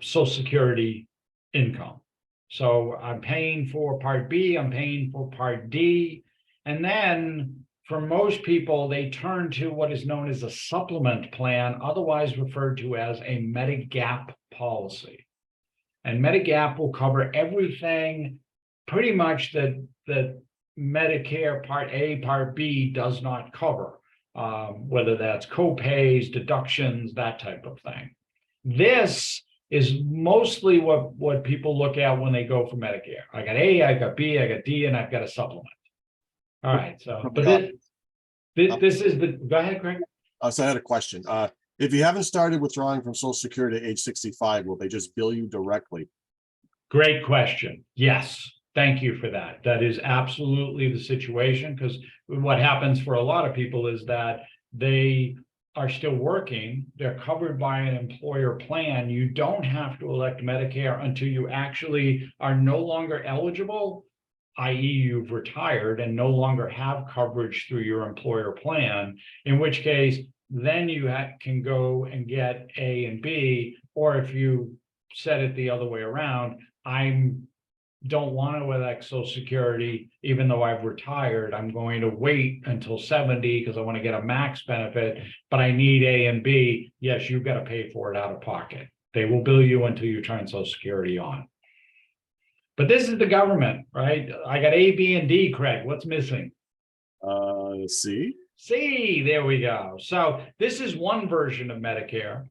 A: Social Security income. So I'm paying for Part B, I'm paying for Part D. And then for most people, they turn to what is known as a supplement plan, otherwise referred to as a Medigap policy. And Medigap will cover everything pretty much that Medicare Part A, Part B does not cover, whether that's co-pays, deductions, that type of thing. This is mostly what people look at when they go for Medicare. I got A, I got B, I got D, and I've got a supplement. All right, so, but this is the, go ahead, Craig.
B: So I had a question. If you haven't started withdrawing from Social Security at age 65, will they just bill you directly?
A: Great question. Yes, thank you for that. That is absolutely the situation, because what happens for a lot of people is that they are still working, they're covered by an employer plan. You don't have to elect Medicare until you actually are no longer eligible, i.e. you've retired and no longer have coverage through your employer plan, in which case then you can go and get A and B, or if you set it the other way around, don't want to elect Social Security, even though I've retired. I'm going to wait until 70 because I want to get a max benefit, but I need A and B. Yes, you've got to pay for it out of pocket. They will bill you until you turn Social Security on. But this is the government, right? I got A, B, and D, Craig. What's missing?
B: C.
A: C, there we go. So this is one version of Medicare.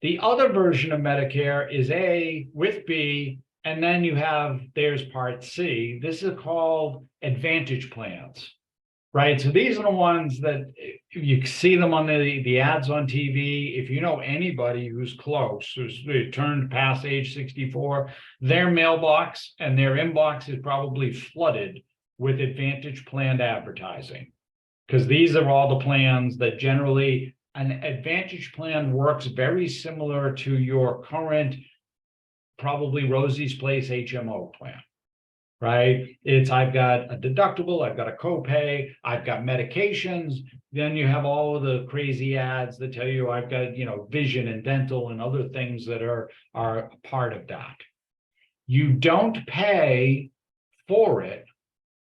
A: The other version of Medicare is A with B, and then there's Part C. This is called Advantage plans, right? So these are the ones that you see them on the ads on TV. If you know anybody who's close, who's turned past age 64, their mailbox and their inbox is probably flooded with Advantage plan advertising, because these are all the plans that generally, an Advantage plan works very similar to your current, probably Rosie's Place HMO plan, right? I've got a deductible, I've got a copay, I've got medications. Then you have all of the crazy ads that tell you I've got, vision and dental and other things that are a part of that. You don't pay for it,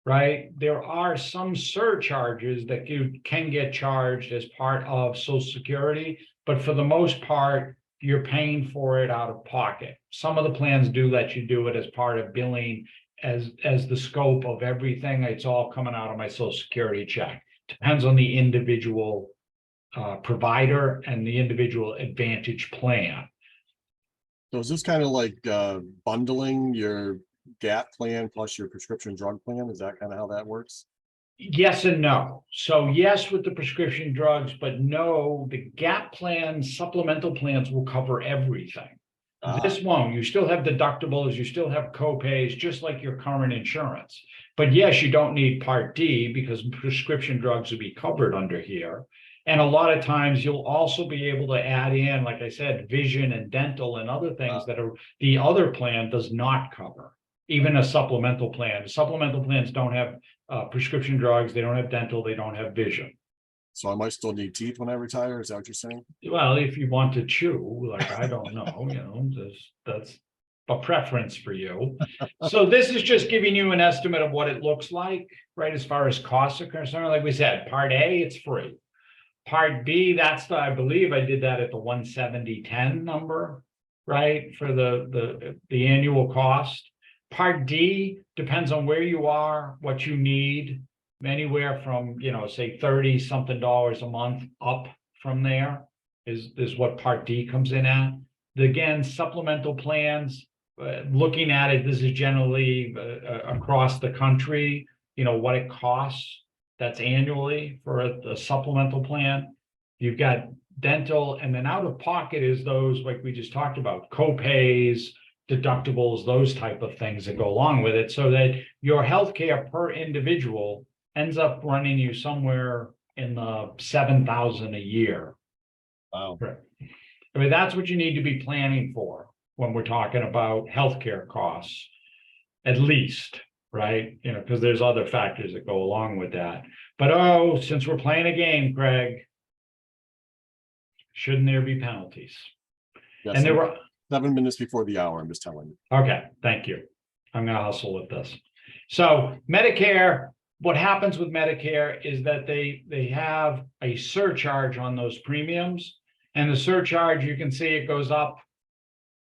A: right? There are some surcharges that you can get charged as part of Social Security, but for the most part, you're paying for it out of pocket. Some of the plans do let you do it as part of billing, as the scope of everything. It's all coming out of my Social Security check. Depends on the individual provider and the individual Advantage plan.
B: So is this kind of like bundling your GAP plan plus your prescription drug plan? Is that kind of how that works?
A: Yes and no. So yes, with the prescription drugs, but no, the GAP plans, supplemental plans will cover everything. This won't. You still have deductibles, you still have co-pays, just like your current insurance. But yes, you don't need Part D because prescription drugs will be covered under here. And a lot of times you'll also be able to add in, like I said, vision and dental and other things that the other plan does not cover. Even a supplemental plan. Supplemental plans don't have prescription drugs, they don't have dental, they don't have vision.
B: So I might still need teeth when I retire. Is that what you're saying?
A: Well, if you want to chew, like, I don't know, that's a preference for you. So this is just giving you an estimate of what it looks like, right? As far as costs are concerned, like we said, Part A, it's free. Part B, I believe I did that at the 170.10 number, right? For the annual cost. Part D depends on where you are, what you need, anywhere from, say $30-something a month up from there is what Part D comes in at. Again, supplemental plans, looking at it, this is generally across the country, what it costs. That's annually for a supplemental plan. You've got dental, and then out of pocket is those, like we just talked about, co-pays, deductibles, those type of things that go along with it, so that your healthcare per individual ends up running you somewhere in the $7,000 a year
B: Wow.
A: Right. I mean, that's what you need to be planning for when we're talking about healthcare costs, at least, right? You know, because there's other factors that go along with that. But oh, since we're playing a game, Craig, shouldn't there be penalties?
B: Yes,
A: And there were,
B: 7 minutes before the hour, I'm just telling you.
A: okay, thank you. I'm gonna hustle with this. So Medicare, what happens with Medicare is that they have a surcharge on those premiums. And the surcharge, you can see it goes up.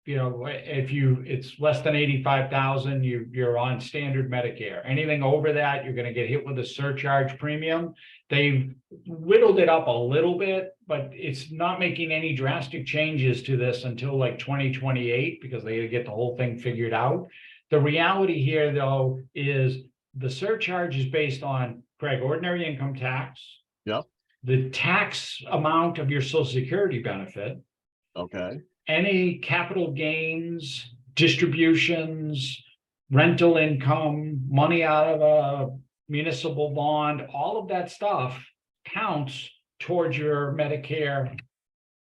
A: You know, if it's less than 85,000, you're on standard Medicare. Anything over that, you're gonna get hit with a surcharge premium. They've whittled it up a little bit, but it's not making any drastic changes to this until like 2028, because they get the whole thing figured out. The reality here, though, is the surcharge is based on, Craig, ordinary income tax.
B: Yep.
A: The tax amount of your Social Security benefit,
B: Okay.
A: any capital gains, distributions, rental income, money out of a municipal bond, all of that stuff counts towards your Medicare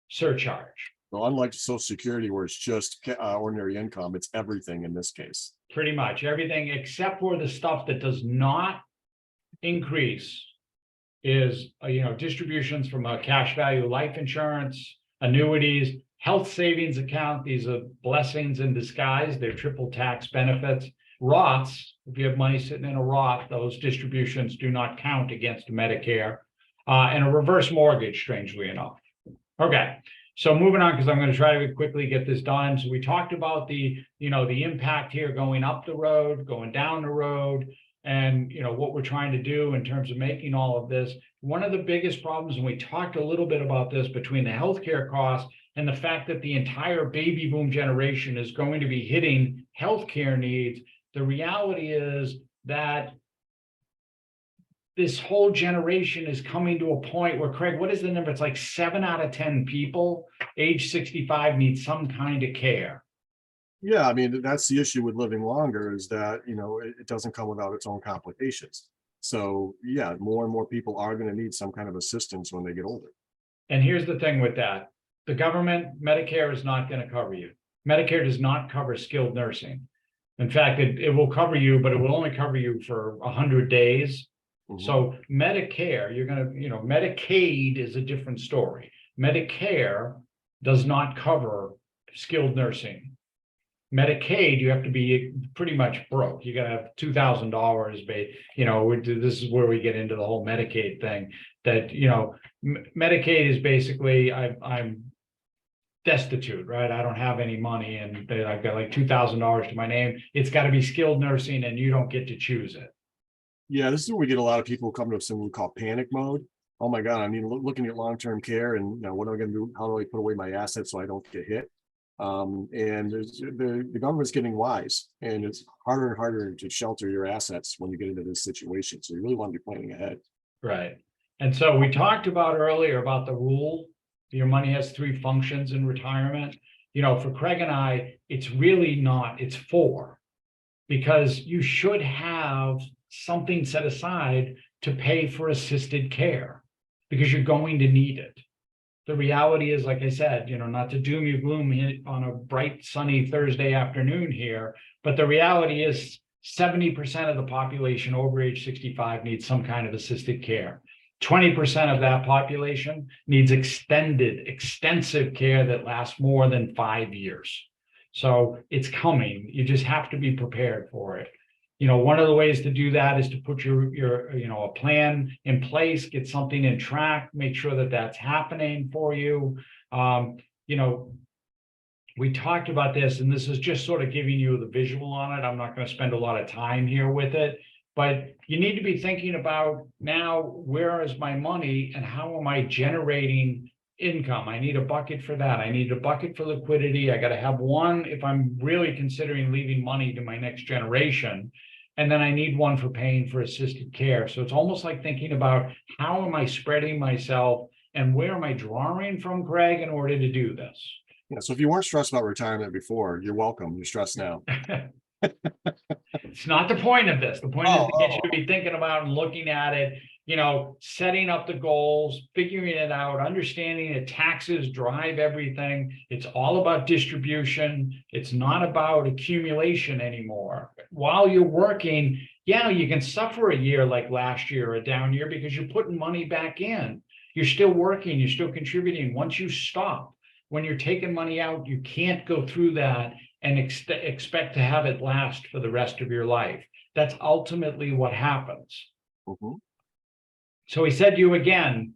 A: surcharge.
B: Well, unlike Social Security, where it's just ordinary income, it's everything in this case.
A: Pretty much everything except for the stuff that does not increase is, you know, distributions from a cash value life insurance, annuities, health savings account. These are blessings in disguise. They're triple tax benefits. Roths, if you have money sitting in a Roth, those distributions do not count against Medicare. And a reverse mortgage, strangely enough. Okay, so moving on, because I'm going to try to quickly get this done. So we talked about the, you know, the impact here going up the road, going down the road, and, you know, what we're trying to do in terms of making all of this. One of the biggest problems, and we talked a little bit about this, between the healthcare costs and the fact that the entire baby boom generation is going to be hitting healthcare needs. The reality is that this whole generation is coming to a point where, Craig, what is the number? It's like 7 out of 10 people age 65 need some kind of care.
B: Yeah, I mean, that's the issue with living longer, is that, you know, it doesn't come without its own complications. So yeah, more and more people are going to need some kind of assistance when they get older.
A: And here's the thing with that. The government, Medicare is not going to cover you. Medicare does not cover skilled nursing. In fact, it will cover you, but it will only cover you for 100 days.
B: Mhm.
A: So Medicare, you're going to, you know, Medicaid is a different story. Medicare does not cover skilled nursing. Medicaid, you have to be pretty much broke. You got to have $2,000. You know, this is where we get into the whole Medicaid thing. That, you know, Medicaid is basically I'm destitute, right? I don't have any money, and I've got like $2,000 to my name. It's got to be skilled nursing, and you don't get to choose it.
B: Yeah, this is where we get a lot of people come to something we call panic mode. Oh my God, I mean, looking at long-term care, and you know, what am I going to do? How do I put away my assets so I don't get hit? And the government's getting wise, and it's harder and harder to shelter your assets when you get into this situation. So you really want to be planning ahead.
A: Right. And so we talked about earlier about the rule. Your money has 3 functions in retirement. You know, for Craig and I, it's really not, it's 4, because you should have something set aside to pay for assisted care, because you're going to need it. The reality is, like I said, you know, not to doom you gloom on a bright, sunny Thursday afternoon here, but the reality is 70% of the population over age 65 needs some kind of assisted care. 20% of that population needs extensive care that lasts more than 5 years. So it's coming. You just have to be prepared for it. You know, one of the ways to do that is to put your you know, a plan in place, get something in track, make sure that that's happening for you. You know, we talked about this, and this is just sort of giving you the visual on it. I'm not going to spend a lot of time here with it, but you need to be thinking about now, where is my money and how am I generating income? I need a bucket for that. I need a bucket for liquidity. I got to have one if I'm really considering leaving money to my next generation. And then I need one for paying for assisted care. So it's almost like thinking about, how am I spreading myself and where am I drawing from, Craig, in order to do this?
B: Yeah, so if you weren't stressed about retirement before, you're welcome. You're stressed now.
A: It's not the point of this. The point is to get you to be thinking about and looking at it. setting up the goals, figuring it out, understanding that taxes drive everything. It's all about distribution. It's not about accumulation anymore. While you're working, yeah, you can suffer a year like last year, a down year, because you're putting money back in. You're still working, you're still contributing. Once you stop, when you're taking money out, you can't go through that and expect to have it last for the rest of your life. That's ultimately what happens.
B: Mhm.
A: So he said to you again,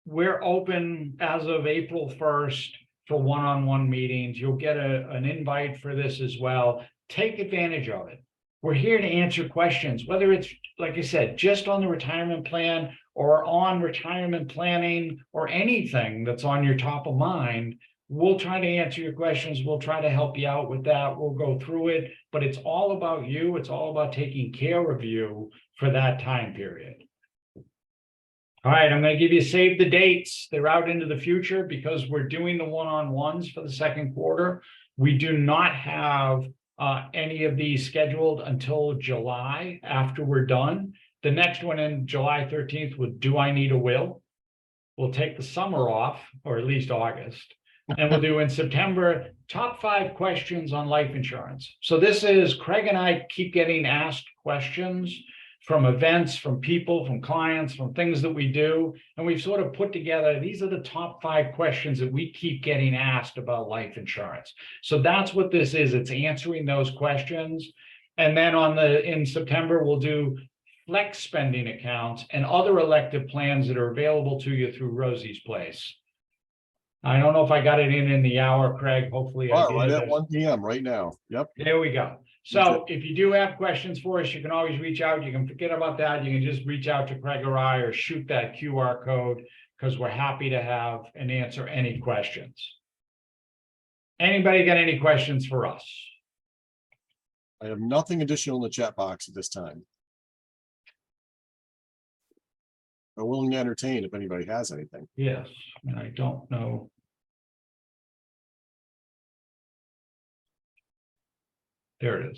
A: we're open as of April 1st for one-on-one meetings. You'll get an invite for this as well. Take advantage of it. We're here to answer questions, whether it's, like I said, just on the retirement plan or on retirement planning or anything that's on your top of mind. We'll try to answer your questions. We'll try to help you out with that. We'll go through it, but it's all about you. It's all about taking care of you for that time period. All right, I'm going to give you save the dates. They're out into the future because we're doing the one-on-ones for the second quarter. We do not have any of these scheduled until July after we're done. The next one in July 13th would Do I Need a Will? We'll take the summer off, or at least August. And we'll do in September, top 5 questions on life insurance. So this is, Craig and I keep getting asked questions from events, from people, from clients, from things that we do. And we've sort of put together, these are the top 5 questions that we keep getting asked about life insurance. So that's what this is. It's answering those questions. And then in September, we'll do flex spending accounts and other elective plans that are available to you through Rosie's Place. I don't know if I got it in the hour, Craig. Hopefully I did.
B: Right at 1 p.m. right now. Yep.
A: There we go. So if you do have questions for us, you can always reach out. You can forget about that. You can just reach out to Craig or I, or shoot that QR code, because we're happy to have and answer any questions. Anybody got any questions for us?
B: I have nothing additional in the chat box at this time. I'm willing to entertain if anybody has anything.
A: Yes, and I don't know. There it is.